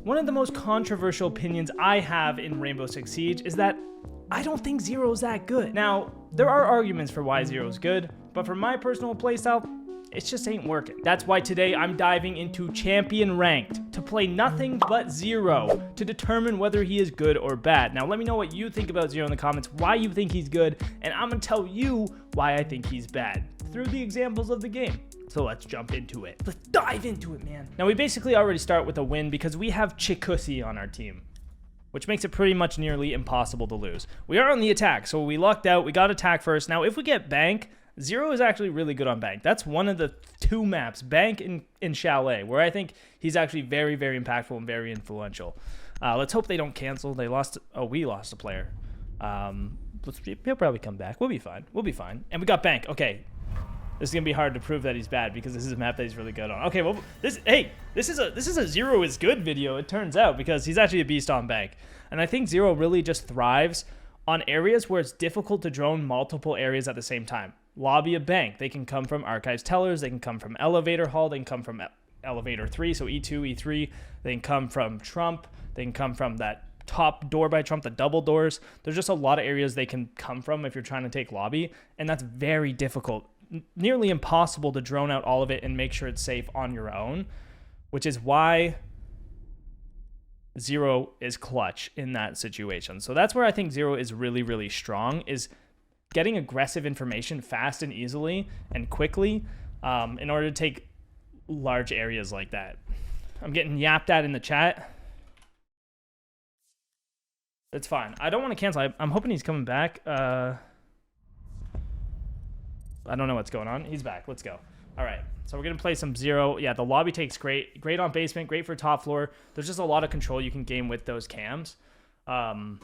One of the most controversial opinions I have in Rainbow Six Siege is that I don't think Zero is that good. Now, there are arguments for why Zero is good, but for my personal playstyle, it just ain't working. That's why today I'm diving into Champion Ranked to play nothing but Zero to determine whether he is good or bad. Now, let me know what you think about Zero in the comments, why you think he's good, and I'm gonna tell you why I think he's bad through the examples of the game. So let's jump into it. Let's dive into it, man. Now, we basically already start with a win because we have Chikusi on our team, which makes it pretty much nearly impossible to lose. We are on the attack, so we lucked out. We got attack first. Now, if we get Bank, Zero is actually really good on Bank. That's one of the two maps, Bank and Chalet, where I think he's actually very, very impactful and very influential. Let's hope they don't cancel. They lost. Oh, we lost a player. He'll probably come back. We'll be fine. We'll be fine. And we got Bank. Okay. This is gonna be hard to prove that he's bad because this is a map that he's really good on. Okay, well, this is a Zero is good video. It turns out because he's actually a beast on Bank, and I think Zero really just thrives on areas where it's difficult to drone multiple areas at the same time. Lobby of Bank, they can come from Archives Tellers, they can come from Elevator Hall, they can come from Elevator 3, so E2, E3, they can come from Trump, they can come from that top door by Trump, the double doors. There's just a lot of areas they can come from if you're trying to take Lobby, and that's very difficult. Nearly impossible to drone out all of it and make sure it's safe on your own, which is why Zero is clutch in that situation. So that's where I think Zero is really, really strong, is getting aggressive information fast and easily and quickly in order to take large areas like that. I'm getting yapped at in the chat. That's fine. I don't want to cancel. I'm hoping he's coming back. I don't know what's going on. He's back. Let's go. All right. So we're going to play some Zero. Yeah, the lobby takes great. Great on basement. Great for top floor. There's just a lot of control you can gain with those cams. And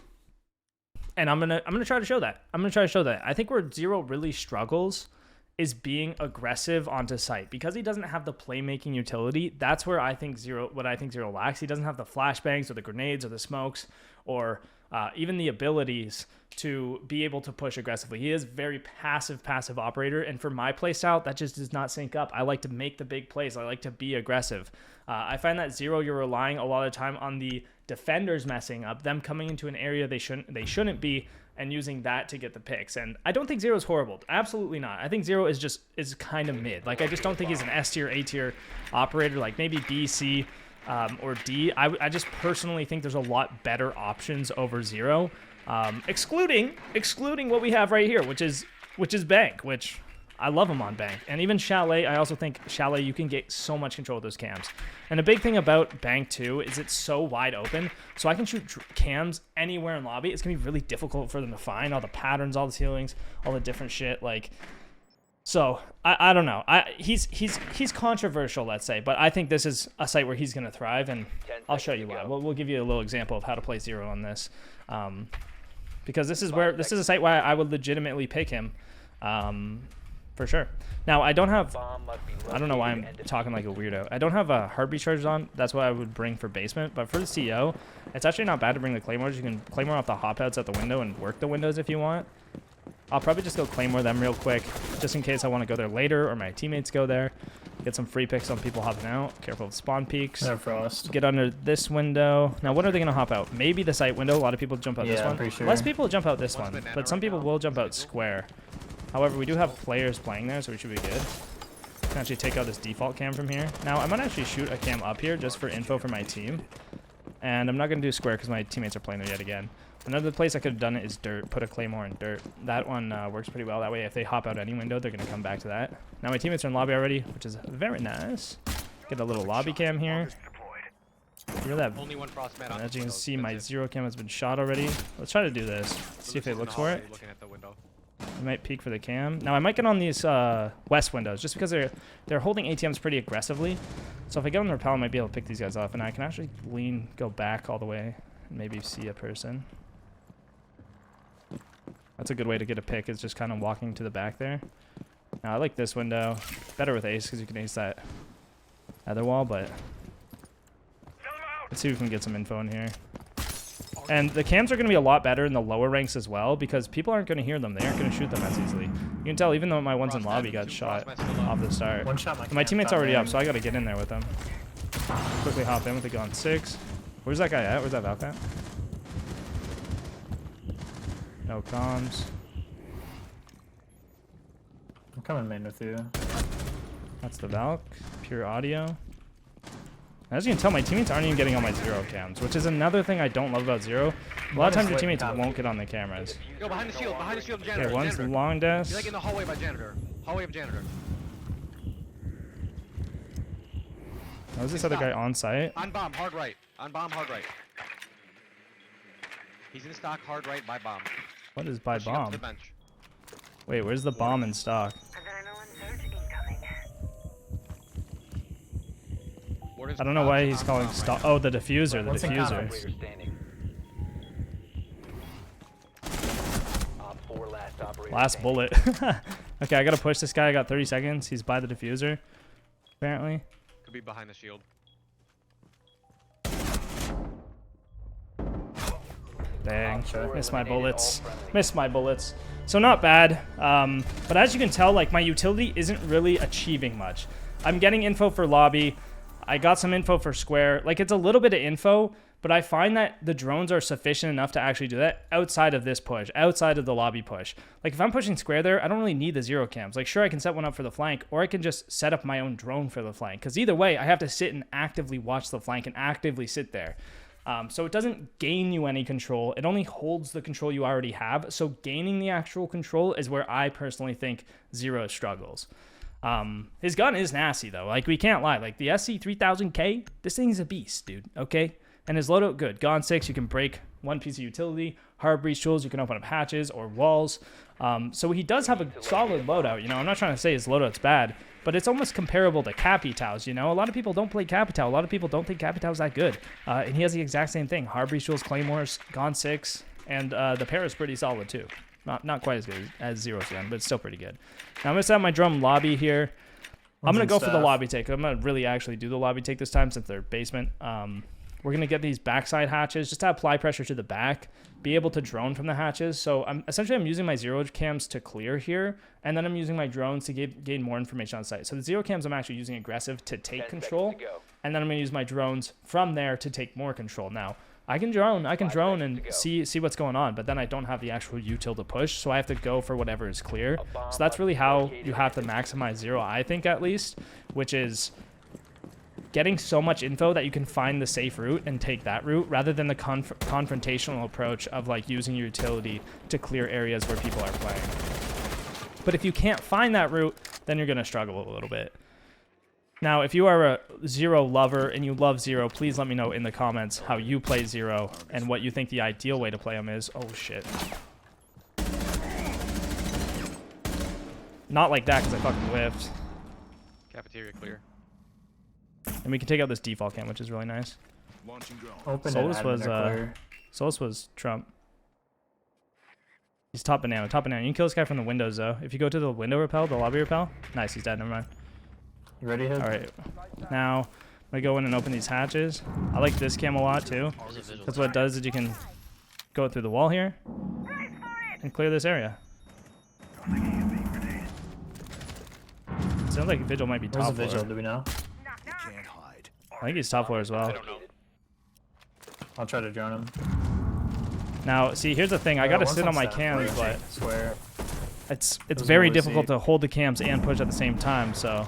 I'm gonna try to show that. I think where Zero really struggles is being aggressive onto site because he doesn't have the playmaking utility. That's where I think Zero lacks. He doesn't have the flashbangs or the grenades or the smokes or even the abilities to be able to push aggressively. He is very passive operator, and for my playstyle, that just does not sync up. I like to make the big plays. I like to be aggressive. I find that Zero, you're relying a lot of time on the defenders messing up, them coming into an area they shouldn't be, and using that to get the picks. And I don't think Zero is horrible. Absolutely not. I think Zero is kind of mid. Like, I just don't think he's an S tier, A tier operator, like maybe B, C, or D. I just personally think there's a lot better options over Zero, excluding what we have right here, which is Bank, which I love him on Bank. And even Chalet, I also think Chalet, you can get so much control of those cams. And a big thing about Bank too is it's so wide open, so I can shoot cams anywhere in lobby. It's gonna be really difficult for them to find all the patterns, all the ceilings, all the different shit. Like, so I don't know. He's controversial, let's say, but I think this is a site where he's gonna thrive, and I'll show you why. We'll give you a little example of how to play Zero on this, because this is a site where I would legitimately pick him. For sure. Now, I don't know why I'm talking like a weirdo. I don't have heartbeat charges on. That's what I would bring for basement. But for the CO, it's actually not bad to bring the claymores. You can claymore off the hop outs at the window and work the windows if you want. I'll probably just go claymore them real quick, just in case I want to go there later or my teammates go there. Get some free picks on people hopping out. Careful of spawn peaks. No frost. Get under this window. Now, what are they going to hop out? Maybe the site window. A lot of people jump out this one. Pretty sure. Less people jump out this one, but some people will jump out square. However, we do have players playing there, so we should be good. Can actually take out this default cam from here. Now, I might actually shoot a cam up here just for info for my team. And I'm not going to do square because my teammates are playing there yet again. Another place I could have done it is dirt. Put a claymore in dirt. That one works pretty well. That way, if they hop out any window, they're going to come back to that. Now, my teammates are in lobby already, which is very nice. Get a little lobby cam here. Hear that? Only one frost man. As you can see, my Zero cam has been shot already. Let's try to do this. See if it looks for it. Looking at the window. I might peek for the cam. Now, I might get on these west windows just because they're holding ATMs pretty aggressively. So if I get on the rappel, I might be able to pick these guys off. And I can actually go back all the way and maybe see a person. That's a good way to get a pick, is just kind of walking to the back there. Now, I like this window. Better with ace because you can ace that other wall, but let's see if we can get some info in here. And the cams are going to be a lot better in the lower ranks as well because people aren't going to hear them. They aren't going to shoot them as easily. You can tell even though my ones in lobby got shot off the start. My teammate's already up, so I got to get in there with them. Quickly hop in with the gun 6. Where's that guy at? Where's that Valk at? No comms. I'm coming main with you. That's the Valk. Pure audio. As you can tell, my teammates aren't even getting on my zero cams, which is another thing I don't love about zero. A lot of times your teammates won't get on the cameras. Go behind the shield, janitor. Okay, one's janitor. long desk. You're like in the hallway by janitor. Hallway of janitor. Oh, is this other guy on site? On bomb, hard right. On bomb, hard right. He's in stock, hard right, by bomb. What is by Pushing up to bomb? the bench. Wait, where's the bomb in stock? I don't know why he's calling stock. Oh, the diffuser, the diffuser. Last bullet. Okay, I gotta push this guy. I got 30 seconds. He's by the diffuser, apparently. Could be behind the shield. Dang, missed my bullets. Missed my bullets. So not bad, but as you can tell, like, my utility isn't really achieving much. I'm getting info for lobby. I got some info for square. Like, it's a little bit of info, but I find that the drones are sufficient enough to actually do that outside of this push, outside of the lobby push. Like, if I'm pushing square there, I don't really need the zero cams. Like, sure, I can set one up for the flank, or I can just set up my own drone for the flank. Because either way, I have to sit and actively watch the flank and actively sit there. So it doesn't gain you any control. It only holds the control you already have. So gaining the actual control is where I personally think Zero struggles. His gun is nasty, though. Like, we can't lie. Like, the SC3000K, this thing's a beast, dude. Okay? And his loadout, good. Gone 6, you can break one piece of utility. Hard breach tools, you can open up hatches or walls. So he does have a solid loadout. You know, I'm not trying to say his loadout's bad, but it's almost comparable to Capitão's, you know? A lot of people don't play Capitão. A lot of people don't think Capitão's that good. And he has the exact same thing. Hard breach tools, claymores, Gone 6, and the pair is pretty solid, too. Not quite as good as Zero's gun, but it's still pretty good. Now I'm going to set up my drum lobby here. I'm going to go for the lobby take. I'm going to really actually do the lobby take this time since they're basement. We're going to get these backside hatches just to apply pressure to the back, be able to drone from the hatches. So I'm using my zero cams to clear here, and then I'm using my drones to gain more information on site. So the zero cams I'm actually using aggressive to take control, and then I'm going to use my drones from there to take more control. Now, I can drone and see what's going on, but then I don't have the actual util to push, so I have to go for whatever is clear. So that's really how you have to maximize zero, I think, at least, which is getting so much info that you can find the safe route and take that route rather than the confrontational approach of like using your utility to clear areas where people are playing. But if you can't find that route, then you're going to struggle a little bit. Now, if you are a Zero lover and you love Zero, please let me know in the comments how you play Zero and what you think the ideal way to play him is. Oh, shit. Not like that because I fucking whiffed. Cafeteria clear. And we can take out this default cam, which is really nice. Solus was Trump. He's top banana, top banana. You can kill this guy from the windows, though. If you go to the window rappel, the lobby rappel. Nice, he's dead. Never mind. You ready, Hid? All right. Now, I'm going to go in and open these hatches. I like this cam a lot, too. Because what it does is you can go through the wall here and clear this area. Sounds like Vigil might be top floor. Vigil, do we know? I think he's top floor as well. I'll try to drone him. Now, see, here's the thing. I got to sit on my cams, but it's very difficult to hold the cams and push at the same time, so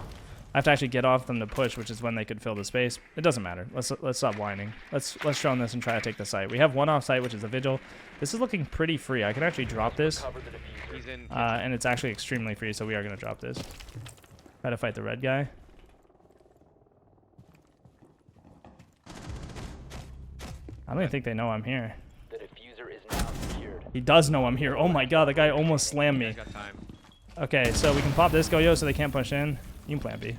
I have to actually get off them to push, which is when they could fill the space. It doesn't matter. Let's stop whining. Let's drone this and try to take the site. We have one off site, which is the Vigil. This is looking pretty free. I can actually drop this, and it's actually extremely free, so we are going to drop this. Try to fight the red guy. I don't even think they know I'm here. The diffuser is now secured. He does know I'm here. Oh my god, the guy almost slammed me. Okay, so we can pop this Goyo so they can't push in. You can plant B.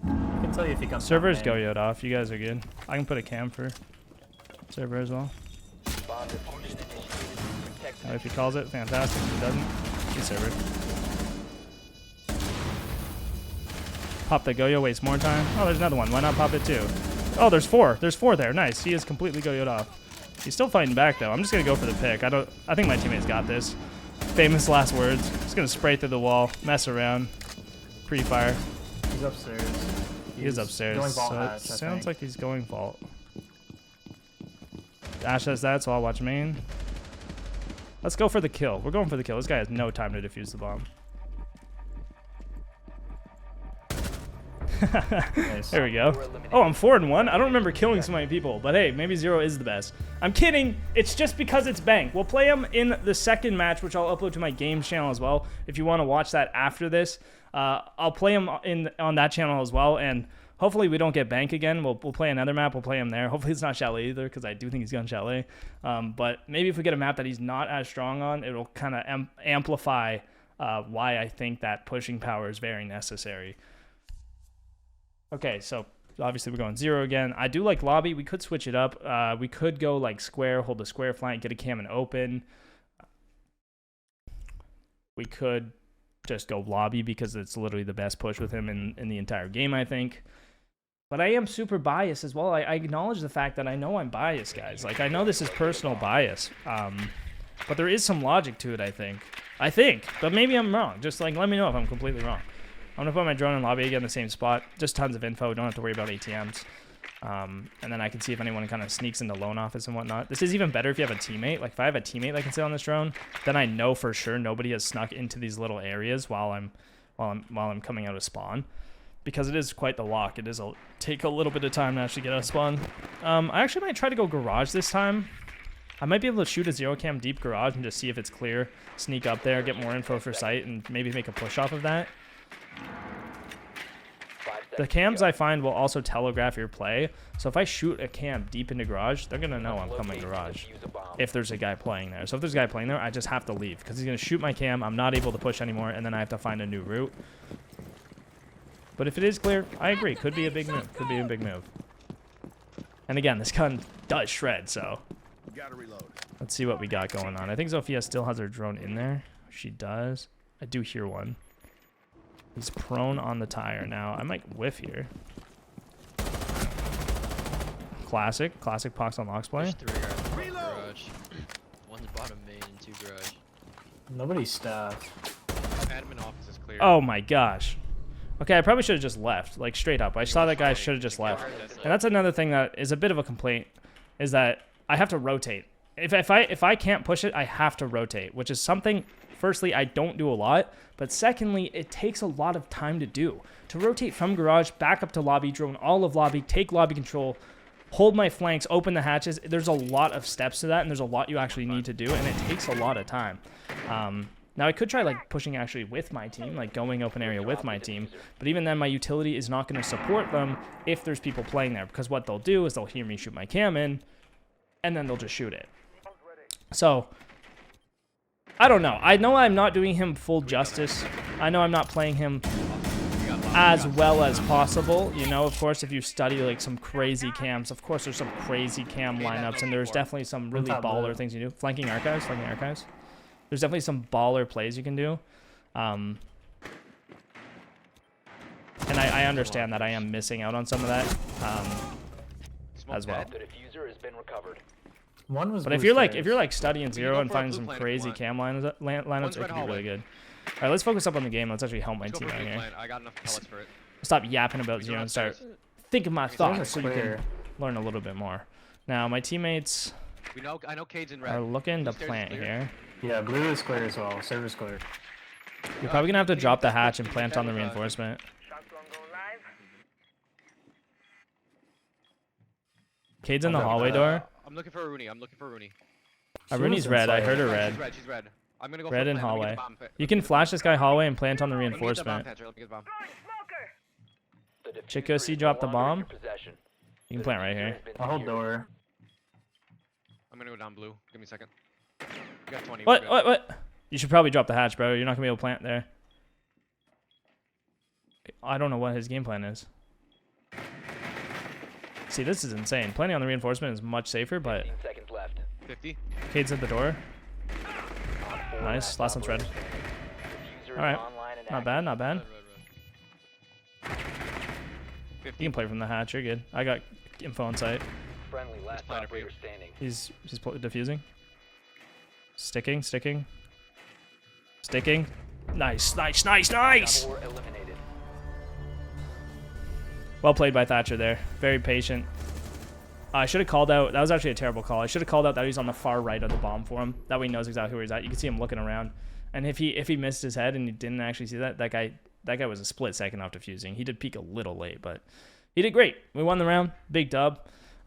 I can tell you if he comes. Server's Goyo'd off. You guys are good. I can put a cam for server as well. If he calls it, fantastic. If he doesn't, he's server. Pop the Goyo, waste more time. Oh, there's another one. Why not pop it too? Oh, there's four. There's four there. Nice. He is completely Goyo'd off. He's still fighting back though. I'm just gonna go for the pick. I think my teammates got this. Famous last words. Just gonna spray through the wall, mess around, pre-fire. He's upstairs. He is upstairs. Going vault So it hatch, I sounds think. like he's going vault. Ash has that, so I'll watch main. Let's go for the kill. We're going for the kill. This guy has no time to defuse the bomb. Nice. There we go. Oh, I'm 4-1. I don't remember killing so many people, but hey, maybe 0 is the best. I'm kidding. It's just because it's Bank. We'll play him in the second match, which I'll upload to my games channel as well. If you want to watch that after this, I'll play him on that channel as well. And hopefully we don't get Bank again. We'll play another map. We'll play him there. Hopefully it's not Chalet either, because I do think he's gone Chalet. But maybe if we get a map that he's not as strong on, it'll kind of amplify why I think that pushing power is very necessary. Okay, so obviously we're going 0 again. I do like lobby. We could switch it up. We could go like square, hold the square flank, get a cam and open. We could just go lobby because it's literally the best push with him in the entire game, I think. But I am super biased as well. I acknowledge the fact that I know I'm biased, guys. Like, I know this is personal bias. But there is some logic to it, I think. But maybe I'm wrong. Just, like, let me know if I'm completely wrong. I'm going to put my drone in lobby again in the same spot. Just tons of info. Don't have to worry about ATMs. And then I can see if anyone kind of sneaks into loan office and whatnot. This is even better if you have a teammate. Like, if I have a teammate that can sit on this drone, then I know for sure nobody has snuck into these little areas while I'm coming out of spawn. Because it is quite the lock. It is take a little bit of time to actually get out of spawn. I actually might try to go garage this time. I might be able to shoot a 0 cam deep garage and just see if it's clear. Sneak up there, get more info for sight, and maybe make a push off of that. The cams I find will also telegraph your play. So if I shoot a cam deep into garage, they're going to know I'm coming garage if there's a guy playing there. So if there's a guy playing there, I just have to leave because he's going to shoot my cam. I'm not able to push anymore, and then I have to find a new route. But if it is clear, I agree. Could be a big move. Could be a big move. And again, this gun does shred, so let's see what we got going on. I think Zofia still has her drone in there. She does. I do hear one. He's prone on the tire now. I might whiff here. Classic Poxonlox play. There's 3 guys in the garage. One's bottom main and 2 garage. Nobody's staffed. Admin office is clear. Oh my gosh. Okay, I probably should have just left. Like, straight up. I saw that guy should have just left. And that's another thing that is a bit of a complaint, is that I have to rotate. If I can't push it, I have to rotate, which is something, firstly, I don't do a lot, but secondly, it takes a lot of time to do. To rotate from garage, back up to lobby, drone all of lobby, take lobby control, hold my flanks, open the hatches. There's a lot of steps to that, and there's a lot you actually need to do, and it takes a lot of time. Now, I could try, like, pushing actually with my team, like going open area with my team, but even then, my utility is not going to support them if there's people playing there, because what they'll do is they'll hear me shoot my cam in, and then they'll just shoot it. So, I don't know. I know I'm not doing him full justice. I know I'm not playing him as well as possible. You know, of course, if you study like some crazy cams, of course there's some crazy cam lineups, and there's definitely some really baller things you do. Flanking archives. There's definitely some baller plays you can do. And I understand that I am missing out on some of that as well. The diffuser has been recovered. One was But if you're like studying 0 and finding some crazy cam lineups, it could be really good. All right, let's focus up on the game. Let's actually help my team out here. I got enough pellets for it. Stop yapping about 0 and start thinking my thoughts so you can learn a little bit more. Now, my teammates I know Cade's in red. are looking to Upstairs plant is clear. here. Yeah, blue is clear as well. Server's clear. You're probably going to have to drop the hatch and plant on the reinforcement. Cade's in the hallway door. I'm looking for Rooney. Rooney's red. I heard her red. She's red. I'm gonna go Red for in plant. Let me hallway. get the bomb pit. You can flash this guy hallway and plant on the Let me get the bomb reinforcement. planter, let me get the bomb. The diffuser Chico, is see, no drop the longer in bomb. your possession. You can plant right here. I'll hold door. I'm gonna go down blue. Give me a second. You got 20. What? You should probably drop the hatch, bro. You're not going to be able to plant there. I don't know what his game plan is. See, this is insane. Planting on the reinforcement is much safer, but 15 seconds left. 50. Cade's at the door. Op 4 Nice. Last one's red. Diffuser is Alright. online and Not active. bad, not bad. Red. 50. You can play from the hatch. You're good. I got info on site. Friendly last planted for you. operator standing. He's defusing. Sticking. Nice. Op 4 eliminated. Well played by Thatcher there. Very patient. I should have called out. That was actually a terrible call. I should have called out that he's on the far right of the bomb for him. That way he knows exactly where he's at. You can see him looking around. And if he missed his head and he didn't actually see that guy was a split second off defusing. He did peek a little late, but he did great. We won the round. Big dub.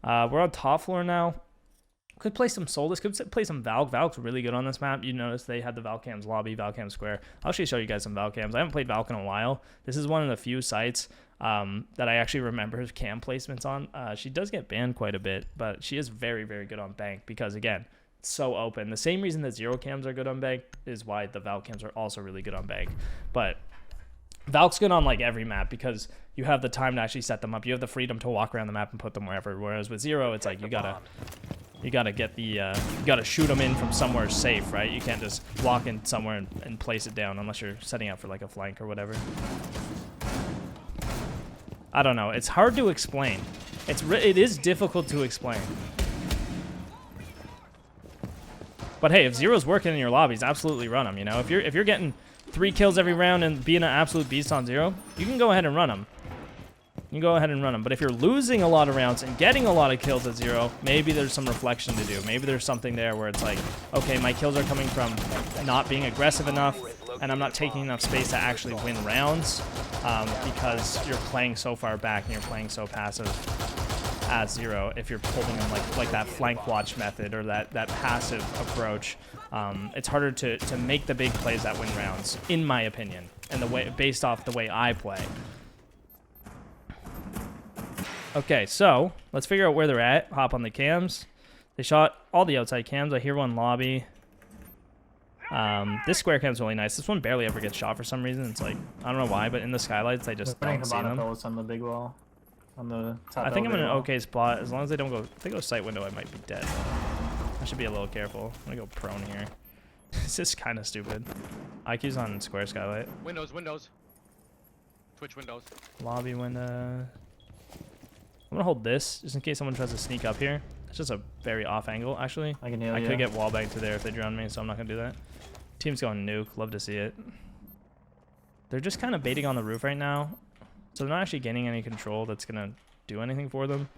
We're on top floor now. Could play some Solus. Could play some Valk. Valk's really good on this map. You notice they had the Valcam's lobby, Valcam Square. I'll actually show you guys some Valcams. I haven't played Valk in a while. This is one of the few sites that I actually remember cam placements on. She does get banned quite a bit, but she is very, very good on bank because, again, it's so open. The same reason that zero cams are good on bank is why the Valk cams are also really good on bank. But Valk's good on like every map because you have the time to actually set them up. You have the freedom to walk around the map and put them wherever. Whereas with zero, it's like you gotta get the you gotta shoot them in from somewhere safe, right? You can't just walk in somewhere and place it down unless you're setting up for like a flank or whatever. I don't know. It's hard to explain. It is difficult to explain. But hey, if zero's working in your lobbies, absolutely run them. You know, if you're getting 3 kills every round and being an absolute beast on zero, you can go ahead and run them. You can go ahead and run them. But if you're losing a lot of rounds and getting a lot of kills at zero, maybe there's some reflection to do. Maybe there's something there where it's like, okay, my kills are coming from not being aggressive enough, and I'm not taking enough space to actually win rounds because you're playing so far back and you're playing so passive at zero. If you're holding them like that flank watch method or that passive approach, it's harder to make the big plays that win rounds, in my opinion, and the way based off the way I play. Okay, so let's figure out where they're at. Hop on the cams. They shot all the outside cams. I hear one lobby. This square cam's really nice. This one barely ever gets shot for some reason. It's like, I don't know why, but in the skylights, I just don't see them. On the big wall. On the top I think I'm in an wall. okay spot. As long as they don't go, if they go sight window, I might be dead. I should be a little careful. I'm gonna go prone here. This is kind of stupid. IQ's on square skylight. Windows. Twitch windows. Lobby window. I'm gonna hold this just in case someone tries to sneak up here. It's just a very off angle, actually. I can heal you. could get wallbanged to there if they drown me, so I'm not gonna do that. Team's going nuke. Love to see it. They're just kind of baiting on the roof right now, so they're not actually gaining any control that's gonna do anything for them.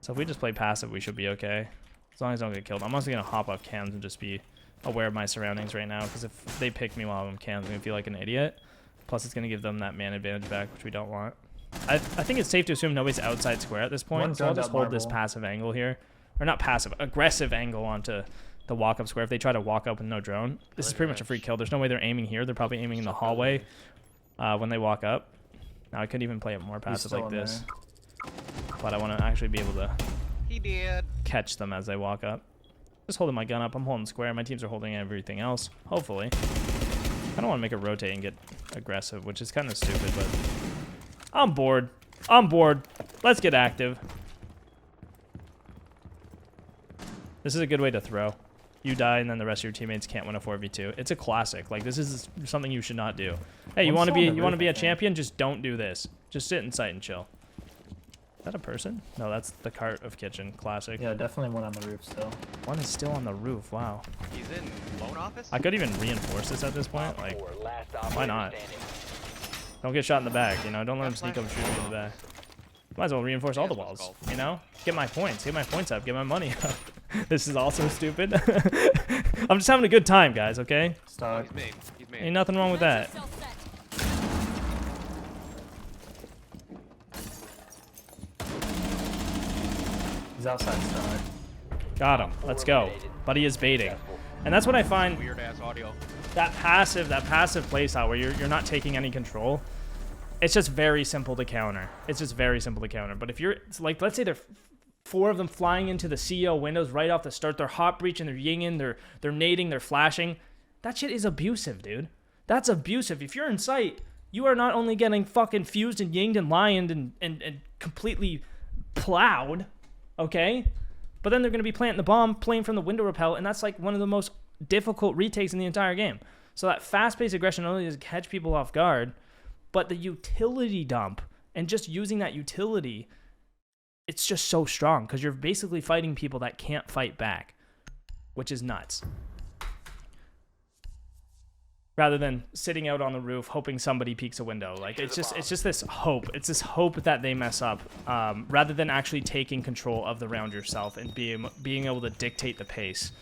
So if we just play passive, we should be okay. As long as I don't get killed. I'm also gonna hop off cams and just be aware of my surroundings right now, because if they pick me while I'm cams, I'm gonna feel like an idiot. Plus, it's gonna give them that man advantage back, which we don't want. I think it's safe to assume nobody's outside square at this point, so I'll just hold this passive angle here. Or not passive, aggressive angle onto the walk-up square. If they try to walk up with no drone, this is pretty much a free kill. There's no way they're aiming here. They're probably aiming in the hallway when they walk up. Now, I could even play it more passive like this. But I want to actually be able to catch them as they walk up. Just holding my gun up. I'm holding square. My teams are holding everything else, hopefully. I don't want to make it rotate and get aggressive, which is kind of stupid, but I'm bored. I'm bored. Let's get active. This is a good way to throw. You die, and then the rest of your teammates can't win a 4v2. It's a classic. Like, this is something you should not do. Hey, you want to be a champion? Just don't do this. Just sit in sight and chill. Is that a person? No, that's the cart of kitchen. Classic. Yeah, definitely one on the roof still. One is still on the roof. Wow. He's in loan office? I could even reinforce this at this point. Like, why Why not? Don't get shot in the back, you know? Don't let him sneak up and shoot me in the back. Might as well reinforce all the walls, you know? Get my points. Get my points up. Get my money up. This is also stupid. I'm just having a good time, guys, okay? Start. He's main. He's main. Ain't nothing wrong with that. He's outside start. Got him. Let's go. Buddy is baiting. And that's what I find, Weird ass audio. that passive playstyle where you're not taking any control. It's just very simple to counter. It's just very simple to counter. But if you're, like, let's say they're 4 of them flying into the CEO windows right off the start. They're hot breaching, they're yinging, they're nading, they're flashing. That shit is abusive, dude. That's abusive. If you're in sight, you are not only getting fucking fused and yinged and lioned and completely plowed, okay? But then they're going to be planting the bomb, playing from the window rappel, and that's like one of the most difficult retakes in the entire game. So that fast-paced aggression not only does catch people off guard, but the utility dump and just using that utility, it's just so strong because you're basically fighting people that can't fight back, which is nuts. rather than sitting out on the roof hoping somebody peeks a window. Like it's just this hope. It's this hope that they mess up, rather than actually taking control of the round yourself and being able to dictate the pace.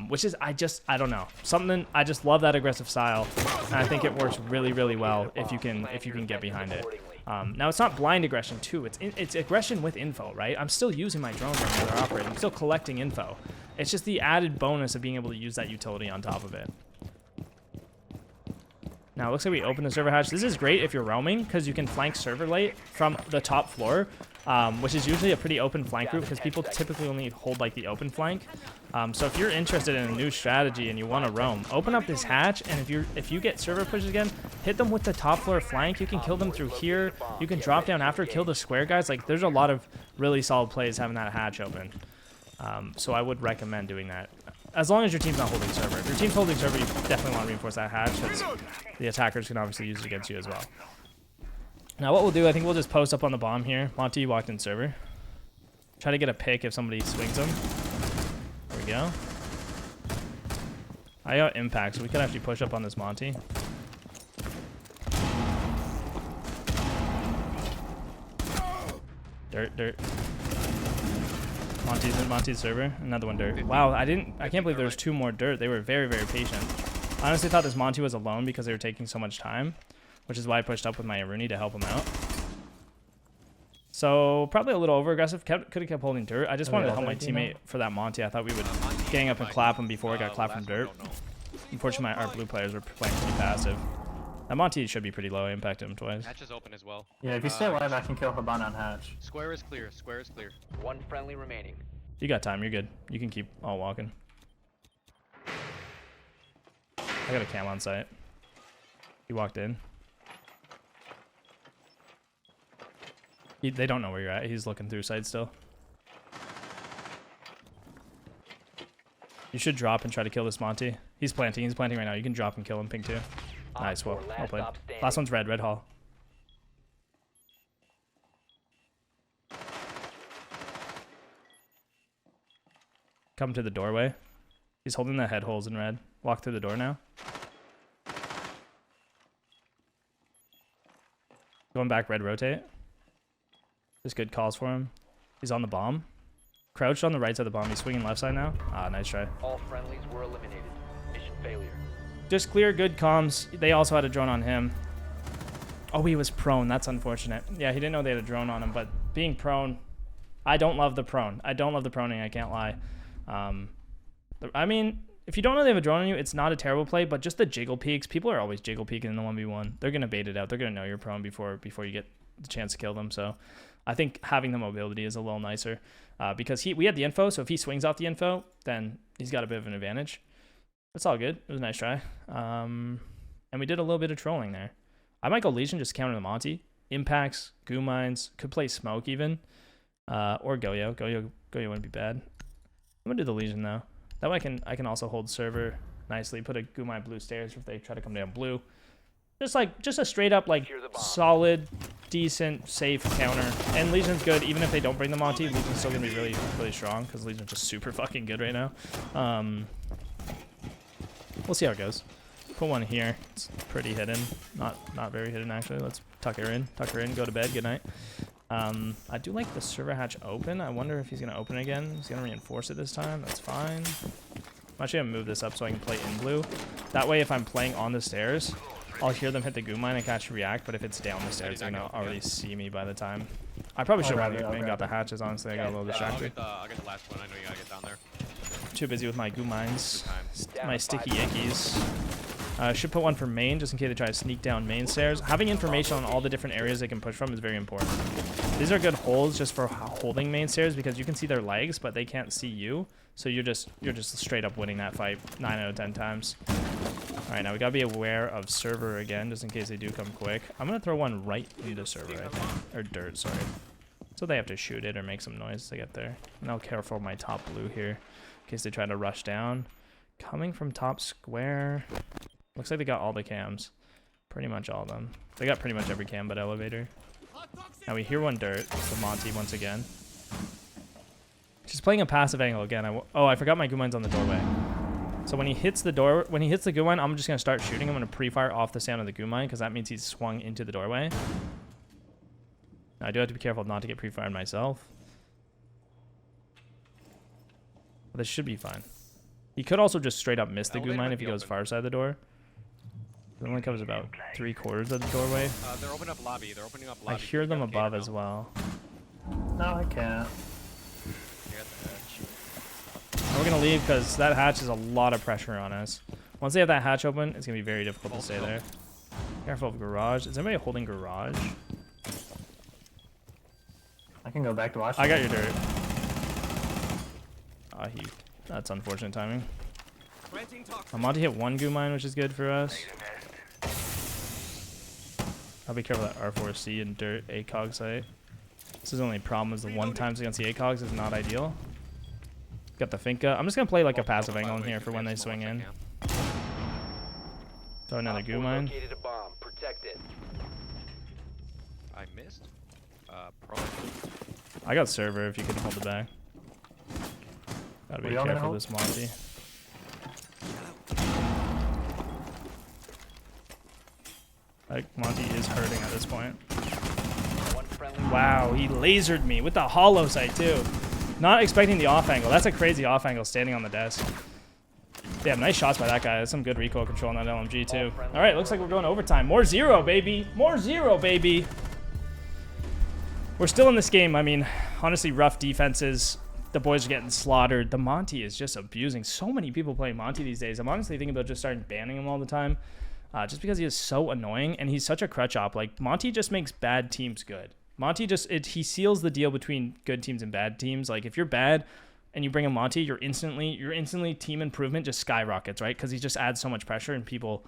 Which is I don't know, something. I just love that aggressive style, and I think it works really, really well if you can get behind it. Now it's not blind aggression too. It's aggression with info, right? I'm still using my drones when they're operating. I'm still collecting info. It's just the added bonus of being able to use that utility on top of it. Now, it looks like we opened the server hatch. This is great if you're roaming, because you can flank server late from the top floor, which is usually a pretty open flank route, because people typically only hold, like, the open flank. So if you're interested in a new strategy and you want to roam, open up this hatch, and if you get server pushes again, hit them with the top floor flank. You can kill them through here. You can drop down after, kill the square guys. Like, there's a lot of really solid plays having that hatch open. So I would recommend doing that. As long as your team's not holding server. If your team's holding server, you definitely want to reinforce that hatch, because the attackers can obviously use it against you as well. Now what we'll do, I think we'll just post up on the bomb here. Monty, you walked in server. Try to get a pick if somebody swings them. There we go. I got impact, so we could actually push up on this Monty. Dirt. Monty's server. Another one dirt. Wow, I can't believe there was 2 more dirt. They were very, very patient. I honestly thought this Monty was alone because they were taking so much time, which is why I pushed up with my Aruni to help him out. So probably a little over aggressive. Could have kept holding dirt. I just wanted to help my teammate for that Monty. I thought we would gang up and clap him before I got clapped from dirt. Unfortunately, our blue players were playing pretty passive. That Monty should be pretty low. I impacted him twice. Hatch is open as well. Yeah, if you stay alive, I can kill Habana on hatch. Square is clear. Square is clear. 1 friendly remaining. You got time. You're good. You can keep all walking. I got a cam on site. He walked in. They don't know where you're at. He's looking through site still. You should drop and try to kill this Monty. He's planting. He's planting right now. You can drop and kill him. Ping 2. Nice. Well played. Last one's red hall. Come to the doorway. He's holding the head holes in red. Walk through the door now. Going back, red rotate. Just good calls for him. He's on the bomb. Crouched on the right side of the bomb. He's swinging left side now. Ah, nice try. All friendlies were eliminated. Mission failure. Just clear, good comms. They also had a drone on him. Oh, he was prone. That's unfortunate. Yeah, he didn't know they had a drone on him, but being prone, I don't love the prone. I don't love the proning, I can't lie. I mean, if you don't know they have a drone on you, it's not a terrible play, but just the jiggle peeks. People are always jiggle peeking in the 1v1. They're going to bait it out. They're going to know you're prone before you get the chance to kill them. So I think having the mobility is a little nicer, because we had the info, so if he swings off the info, then he's got a bit of an advantage. It's all good. It was a nice try. And we did a little bit of trolling there. I might go Legion, just counter the Monty. Impacts, goo mines, could play smoke even. Or Goyo. Goyo wouldn't be bad. I'm gonna do the Legion though. That way I can also hold server nicely. Put a goo mine blue stairs if they try to come down blue. Just a straight up like solid, decent, safe counter. And Legion's good even if they don't bring the Monty. Legion's still gonna be really, really strong because Legion's just super fucking good right now. We'll see how it goes. Put one here. It's pretty hidden. Not very hidden actually. Let's tuck her in. Go to bed. Good night. I do like the server hatch open. I wonder if he's gonna open again. He's gonna reinforce it this time. That's fine. I'm actually gonna move this up so I can play in blue. That way if I'm playing on the stairs, I'll hear them hit the goo mine and catch react, but if it's down the stairs, they're gonna already see me by the time. I probably should have got the hatches, honestly. I got a little distracted. I'll get the last one. I know you gotta get down there. Too busy with my goo mines. My sticky ickies. Should put one for main, just in case they try to sneak down main stairs. Having information on all the different areas they can push from is very important. These are good holes just for holding main stairs because you can see their legs, but they can't see you. So you're just straight up winning that fight 9 out of 10 times. All right, now we gotta be aware of server again, just in case they do come quick. I'm gonna throw one right into server, I think, or dirt. Sorry. So they have to shoot it or make some noise to get there. And I'll care for my top blue here, in case they try to rush down. Coming from top square. Looks like they got all the cams. Pretty much all of them. They got pretty much every cam but elevator. Now we hear one dirt from Monty once again. She's playing a passive angle again. I forgot my goo mine's on the doorway. So when he hits the door, when he hits the goo mine, I'm just gonna start shooting. I'm gonna pre-fire off the sound of the goo mine because that means he's swung into the doorway. Now, I do have to be careful not to get pre-fired myself. But this should be fine. He could also just straight up miss the goo mine if he goes far side of the door. It only covers about 3/4 of the doorway. They're opening up lobby. They're opening up lobby. I hear them above as well. No, I can't. You're at the hatch. And we're gonna leave because that hatch is a lot of pressure on us. Once they have that hatch open, it's gonna be very difficult to stay there. Careful of garage. Is anybody holding garage? I can go back to watch. I got your dirt. Ah, that's unfortunate timing. Monty hit one goo mine, which is good for us. I'll be careful that R4C and dirt ACOG site. This is the only problem is the 1x against the ACOGs is not ideal. Got the Finca. I'm just gonna play like a passive angle in here for when they swing in. Throw another goo mine. Located a bomb. Protect it. I missed. Pro. I got server if you can hold it back. Gotta be careful of this Monty. Like, Monty is hurting at this point. Wow, he lasered me with the hollow sight too. Not expecting the off angle. That's a crazy off angle standing on the desk. Damn, nice shots by that guy. That's some good recoil control on that LMG too. All right, looks like we're going overtime. More 0, baby. More 0, baby. We're still in this game. I mean, honestly, rough defenses. The boys are getting slaughtered. The Monty is just abusing. So many people playing Monty these days. I'm honestly thinking about just starting banning him all the time. Just because he is so annoying and he's such a crutch op. Like, Monty just makes bad teams good. Monty just, he seals the deal between good teams and bad teams. Like, if you're bad and you bring a Monty, you're instantly team improvement just skyrockets, right? Because he just adds so much pressure and people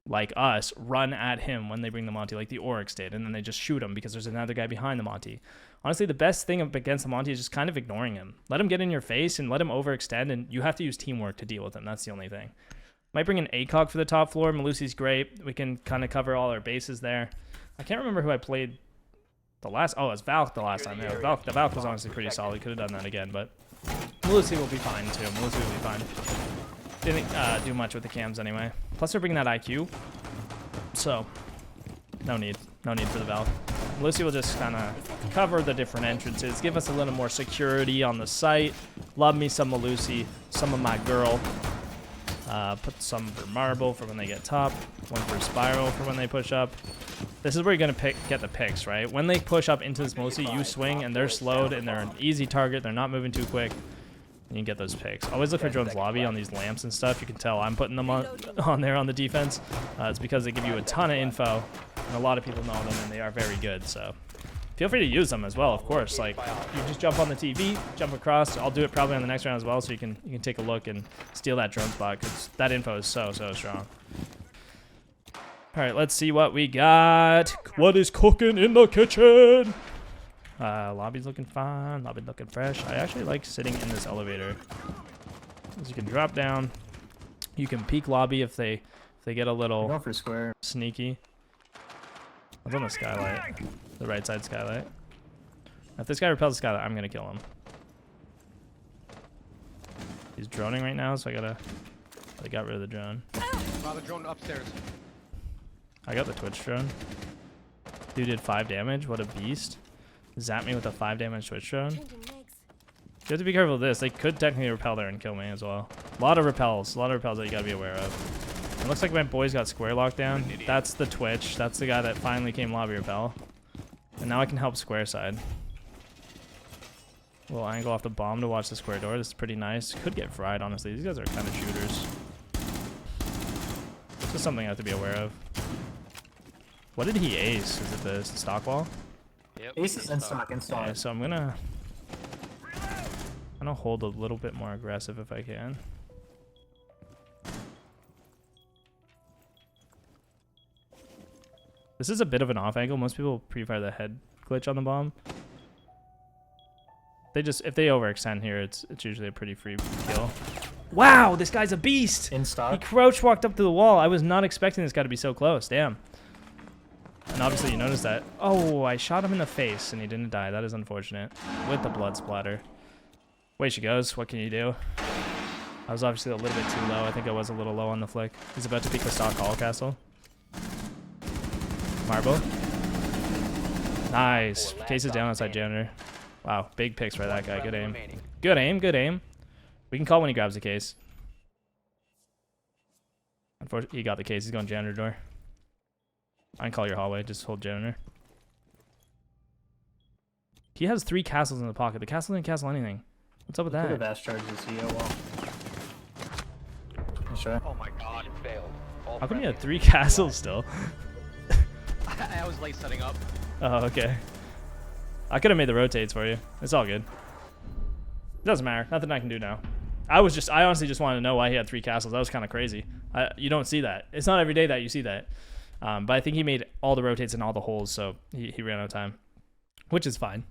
like us run at him when they bring the Monty, like the Oryx did, and then they just shoot him because there's another guy behind the Monty. Honestly, the best thing against the Monty is just kind of ignoring him. Let him get in your face and let him overextend, and you have to use teamwork to deal with him. That's the only thing. Might bring an ACOG for the top floor. Malusi's great. We can kind of cover all our bases there. I can't remember who I played the last. Oh, it was Valk the last time. Yeah, the Valk was honestly pretty solid. Could have done that again, but Malusi will be fine too. Malusi will be fine. Didn't do much with the cams anyway. Plus, they're bringing that IQ, so no need for the Valk. Malusi will just kind of cover the different entrances, give us a little more security on the site. Love me some Malusi, some of my girl. Put some for marble for when they get top, one for spiral for when they push up. This is where you're gonna get the picks, right? When they push up into this mostly, you swing and they're slowed and they're an easy target. They're not moving too quick. And you can get those picks. Always look for drones lobby on these lamps and stuff. You can tell I'm putting them on there on the defense. It's because they give you a ton of info, and a lot of people know them, and they are very good. So feel free to use them as well, of course. Like, you just jump on the TV, jump across. I'll do it probably on the next round as well, so you can take a look and steal that drone spot because that info is so strong. All right, let's see what we got. What is cooking in the kitchen? Lobby's looking fine. Lobby looking fresh. I actually like sitting in this elevator, because you can drop down. You can peek lobby if they get a little Go for square. sneaky. I was on the skylight, the right side skylight. If this guy repels the skylight, I'm gonna kill him. He's droning right now, so I got rid of the drone. The drone upstairs. I got the Twitch drone. Dude did 5 damage. What a beast. Zap me with a 5 damage Twitch drone. You have to be careful of this. They could technically repel there and kill me as well. A lot of repels that you gotta be aware of. It looks like my boys got square locked down. That's the Twitch. That's the guy that finally came lobby repel. And now I can help square side. A little angle off the bomb to watch the square door. This is pretty nice. Could get fried, honestly. These guys are kind of shooters. It's just something I have to be aware of. What did he ace? Is it the stock wall? Yep. Ace is in stock. Yeah, so I'm gonna hold a little bit more aggressive if I can. This is a bit of an off angle. Most people pre-fire the head glitch on the bomb. If they overextend here, it's usually a pretty free kill. Wow, this guy's a beast. In stock. He crouch walked up to the wall. I was not expecting this guy to be so close. Damn. And obviously you noticed that. Oh, I shot him in the face and he didn't die. That is unfortunate. With the blood splatter. Away she goes. What can you do? I was obviously a little bit too low. I think I was a little low on the flick. He's about to peek the stock hall castle. Marble. Nice. Case is down outside janitor. Wow, big picks by that guy. Good aim. Good aim, good aim. We can call when he grabs the case. Unfortunately, he got the case. He's going janitor door. I can call your hallway. Just hold janitor. He has 3 castles in the pocket. The castle didn't castle anything. What's up with Could that? have asked charges the CEO wall. You sure? Oh my god. Mission failed. All How come you had friendlies 3 castles still? I was late setting up. Oh, okay. I could have made the rotates for you. It's all good. It doesn't matter. Nothing I can do now. I honestly just wanted to know why he had 3 castles. That was kind of crazy. You don't see that. It's not every day that you see that. But I think he made all the rotates and all the holes, so he ran out of time, which is fine.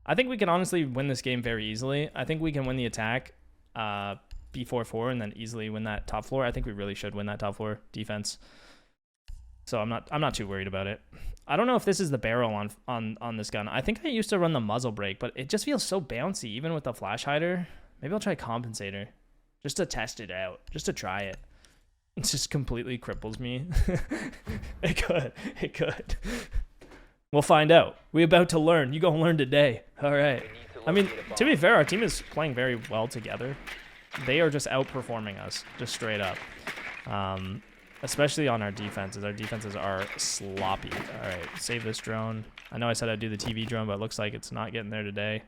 I think we can honestly win this game very easily. I think we can win the attack B4-4 and then easily win that top floor. I think we really should win that top floor defense. So I'm not too worried about it. I don't know if this is the barrel on this gun. I think I used to run the muzzle brake, but it just feels so bouncy even with the flash hider. Maybe I'll try compensator just to test it out, just to try it. It just completely cripples me. It could. We'll find out. We're about to learn. You gonna learn today. All right. I mean, to be fair, our team is playing very well together. They are just outperforming us, just straight up. Especially on our defenses. Our defenses are sloppy. All right, save this drone. I know I said I'd do the TV drone, but it looks like it's not getting there today.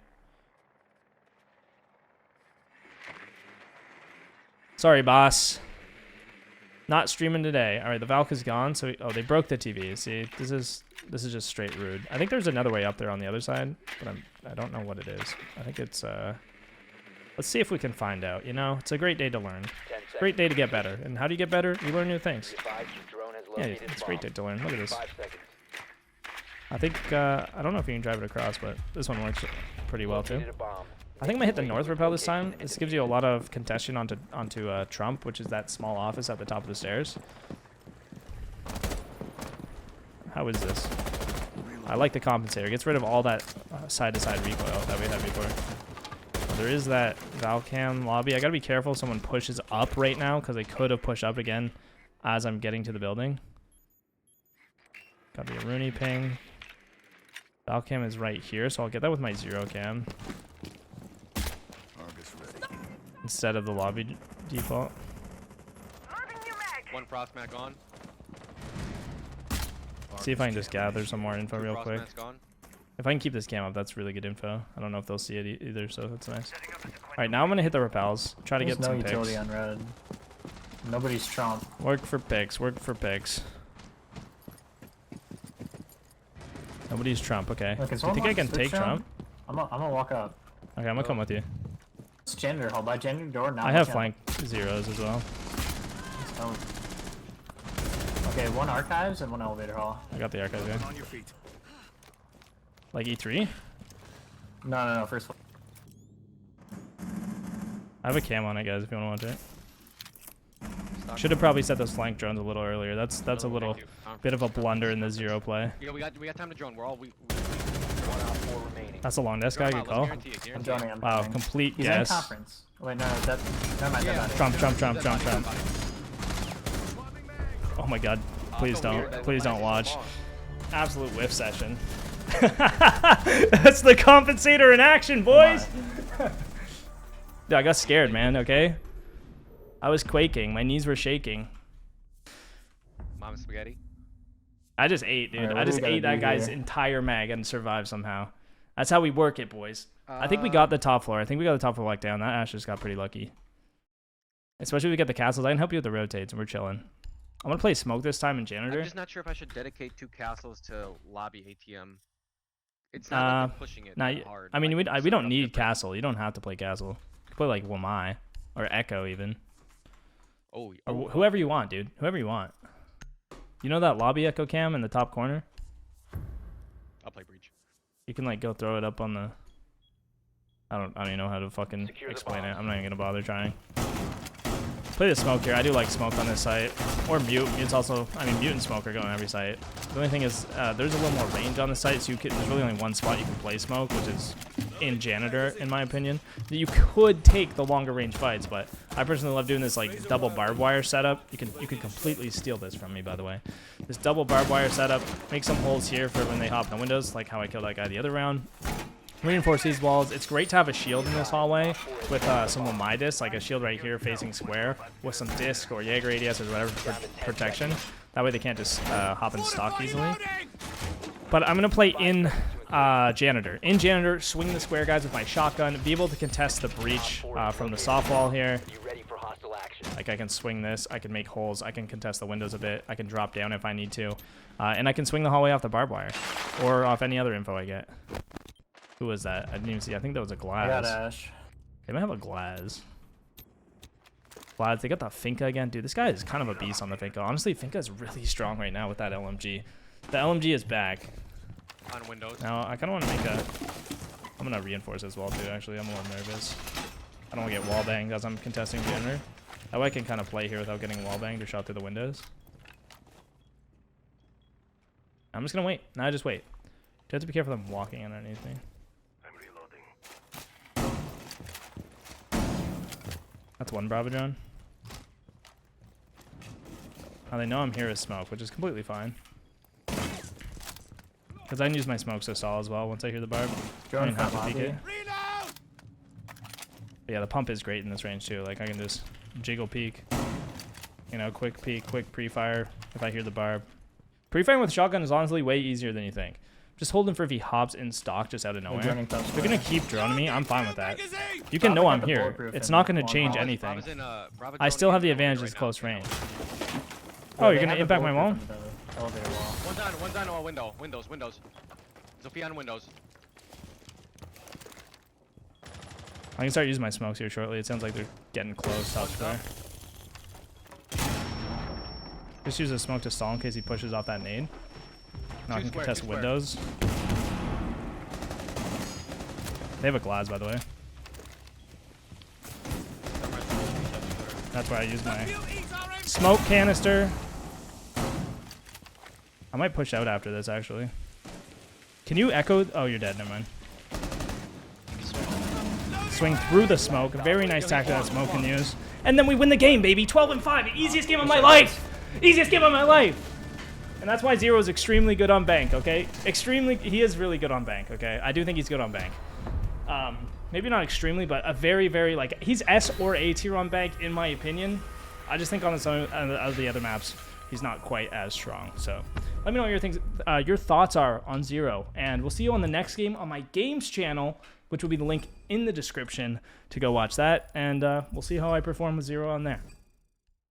Sorry, boss. Not streaming today. All right, the Valk is gone. So they broke the TV. See, this is just straight rude. I think there's another way up there on the other side, but I don't know what it is. I think it's let's see if we can find out. You know, it's a great day to learn. Great day to get better. And how do you get better? You learn new things. Yeah, it's a great day to learn. Look at this. I think I don't know if you can drive it across, but this one works pretty well too. I think I'm gonna hit the north rappel this time. This gives you a lot of contention onto Trump, which is that small office at the top of the stairs. How is this? I like the compensator. It gets rid of all that side-to-side recoil that we had before. There is that Valcam lobby. I gotta be careful if someone pushes up right now because they could have pushed up again as I'm getting to the building. Gotta be a Rooney ping. Valcam is right here, so I'll get that with my 0 cam. Instead of the lobby default. One frost mat gone. See if I can just gather some more info real Frost quick. mat's gone. If I can keep this cam up, that's really good info. I don't know if they'll see it either, so that's nice. Alright, now I'm gonna hit the rappels. Try to There's get no some utility picks. on red. Nobody's Trump. Work for picks. Work for picks. Nobody's Trump. Okay. Look, Do you think I can take Trump? I'm gonna walk up. Okay, I'm gonna come with you. It's janitor hall. By janitor door now. I have flank zeros as well. Okay, one archives and one elevator hall. I got the archive guy. On your feet. Like E3? No. First one. I have a cam on it, guys, if you want to watch it. Should have probably set those flank drones a little earlier. That's a little bit of a blunder in the 0 play. Yeah, we got time to drone. We're all we. One op 4 remaining. That's a long desk guy. Good call. I'm joining him. Wow, complete He's in guess. conference. Wait, no, that. Never mind. Yeah. Trump. Oh my god. Please don't watch. Absolute whiff session. That's the compensator in action, boys. Dude, I got scared, man, okay? I was quaking. My knees were shaking. Mom spaghetti. I just ate, dude. Alright, I what do just we gotta ate that do guy's here? entire mag and survived somehow. That's how we work it, boys. I think we got the top floor. I think we got the top floor lockdown. That Ash just got pretty lucky. Especially if we get the castles. I can help you with the rotates, and we're chilling. I'm going to play smoke this time in janitor. I'm just not sure if I should dedicate 2 castles to lobby ATM. It's not like they're pushing it that hard. I mean, like, we set don't up need different. castle. You don't have to play castle. You can play like Wamai or Echo even. Oh, Or whoever you want, dude. Whoever you want. You know that lobby echo cam in the top corner? I'll play breach. You can like go throw it up on the. I don't even know how to fucking explain it. I'm not even gonna bother trying. Play the smoke here. I do like smoke on this site. Or mute. It's also, I mean, mute and smoke are going on every site. The only thing is, there's a little more range on the site, so there's really only one spot you can play smoke, which is in Janitor, in my opinion. You could take the longer range fights, but I personally love doing this like double barbed wire setup. You can completely steal this from me, by the way. This double barbed wire setup, make some holes here for when they hop in the windows, like how I killed that guy the other round. Reinforce these walls. It's great to have a shield in this hallway with some of my discs, like a shield right here facing square with some disc or Jaeger ADS or whatever for protection. That way they can't just hop and stock easily. But I'm going to play in Janitor. In Janitor, swing the square guys with my shotgun, be able to contest the breach from the soft wall here. Like I can swing this, I can make holes, I can contest the windows a bit, I can drop down if I need to. And I can swing the hallway off the barbed wire or off any other info I get. Who was that? I didn't even see. I think that was a glass. I got Ash. They might have a glass. Glass. They got the Finka again. Dude, this guy is kind of a beast on the Finka. Honestly, Finka is really strong right now with that LMG. The LMG is back. On windows. Now, I kind of want to make a... I'm going to reinforce as well, too, actually. I'm a little nervous. I don't want to get wall banged as I'm contesting Janitor. That way I can kind of play here without getting wall banged or shot through the windows. I'm just going to wait. Now I just wait. You have to be careful of them walking in underneath me. That's one Bravo drone. How they know I'm here is smoke, which is completely fine. Because I can use my smokes to stall as well once I hear the barb. Drone in front lobby. But yeah, the pump is great in this range too. Like I can just jiggle peek. You know, quick peek, quick pre-fire if I hear the barb. Pre-firing with shotgun is honestly way easier than you think. Just hold him for if he hops in stock just out of nowhere. If you're going to keep droning me, I'm fine with that. You can know I'm here. It's not going to change anything. I still have the advantage at close range. Oh, you're going to impact my wall? One's on a window. Windows. Sophia on windows. I can start using my smokes here shortly. It sounds like they're getting close top square. Just use a smoke to stall in case he pushes off that nade. Now I can contest windows. They have a glass, by the way. That's why I use my smoke canister. I might push out after this, actually. Can you echo? Oh, you're dead. Never mind. Swing through the smoke. Very nice tactic that smoke can use. And then we win the game, baby. 12-5. Easiest game of my life. Easiest game of my life. And that's why Zero is extremely good on bank, okay? He is really good on bank, okay? I do think he's good on bank. Maybe not extremely, but a very, very, like, he's S or A tier on bank, in my opinion. I just think on some of the other maps, he's not quite as strong. So let me know what your thoughts are on Zero. And we'll see you on the next game on my games channel, which will be the link in the description to go watch that. And we'll see how I perform with Zero on there.